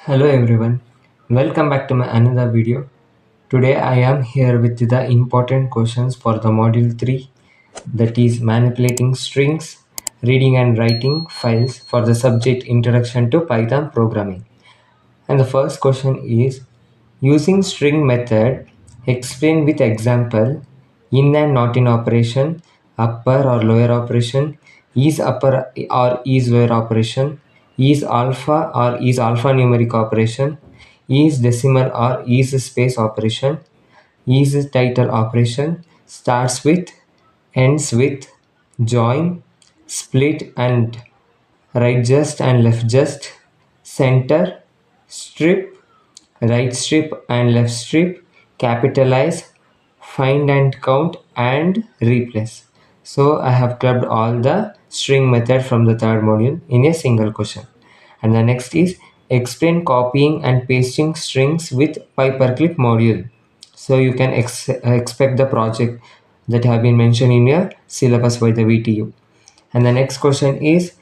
Hello everyone, welcome back to my another video. Today I am here with the important questions for the module 3, that is manipulating strings, reading and writing files for the subject Introduction to Python Programming. And the first question is, using string method, explain with example in and not in operation, upper or lower operation, is upper or is lower operation, is alpha or is alphanumeric operation, is decimal or is space operation, is title operation, starts with, ends with, join, split and right just and left just, center, strip, right strip and left strip, capitalize, find and count, and replace. So I have clubbed all the string method from the third module in a single question. And the next is explain copying and pasting strings with paperclip module. So you can expect the project that have been mentioned in your syllabus by the VTU. And the next question is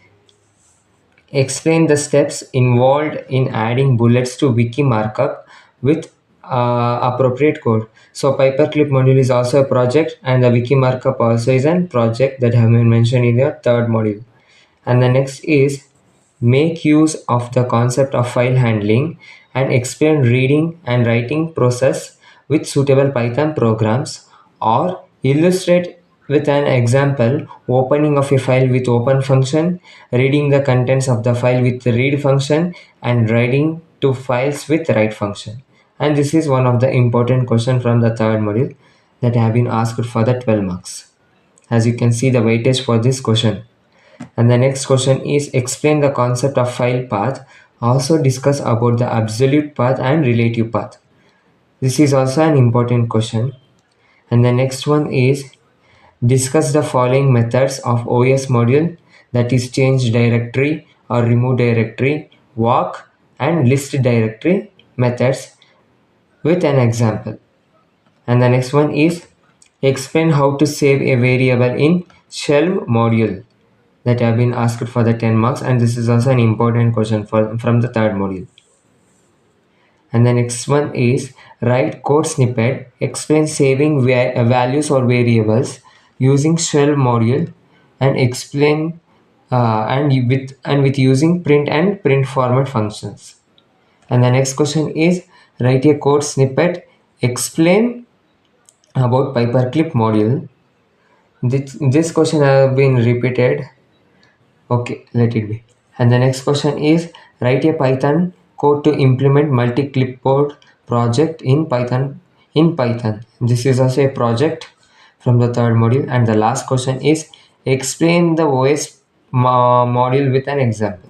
explain the steps involved in adding bullets to wiki markup with appropriate code. So paperclip module is also a project, and the wiki markup also is a project that have been mentioned in the third module. And the next is make use of the concept of file handling and explain reading and writing process with suitable Python programs, or illustrate with an example opening of a file with open function, reading the contents of the file with the read function, and writing to files with write function. And this is one of the important question from the third module that have been asked for the 12 marks. As you can see the weightage for this question. And the next question is explain the concept of file path. Also discuss about the absolute path and relative path. This is also an important question. And the next one is discuss the following methods of OS module, that is change directory or remove directory, walk and list directory methods with an example. And the next one is explain how to save a variable in shell module, that have been asked for the 10 marks, and this is also an important question from the third module. And the next one is write code snippet, explain saving values or variables using shell module, and explain and with using print and print format functions. And the next question is write a code snippet, explain about paperclip module. This question have been repeated. Okay, let it be. And the next question is write a Python code to implement multi-clipboard project in Python. This is also a project from the third module. And the last question is explain the OS module with an example.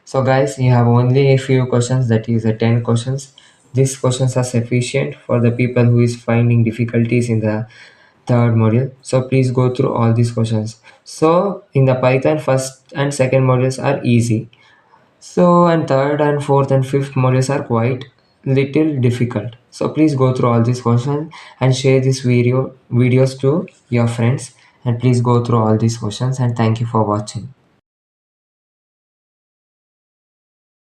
So guys, you have only a few questions, that is 10 questions. These questions are sufficient for the people who is finding difficulties in the third module. So please go through all these questions. So in the Python, first and second modules are easy. So and third and fourth and fifth modules are quite little difficult. So please go through all these questions and share this videos to your friends, and please go through all these questions, and thank you for watching.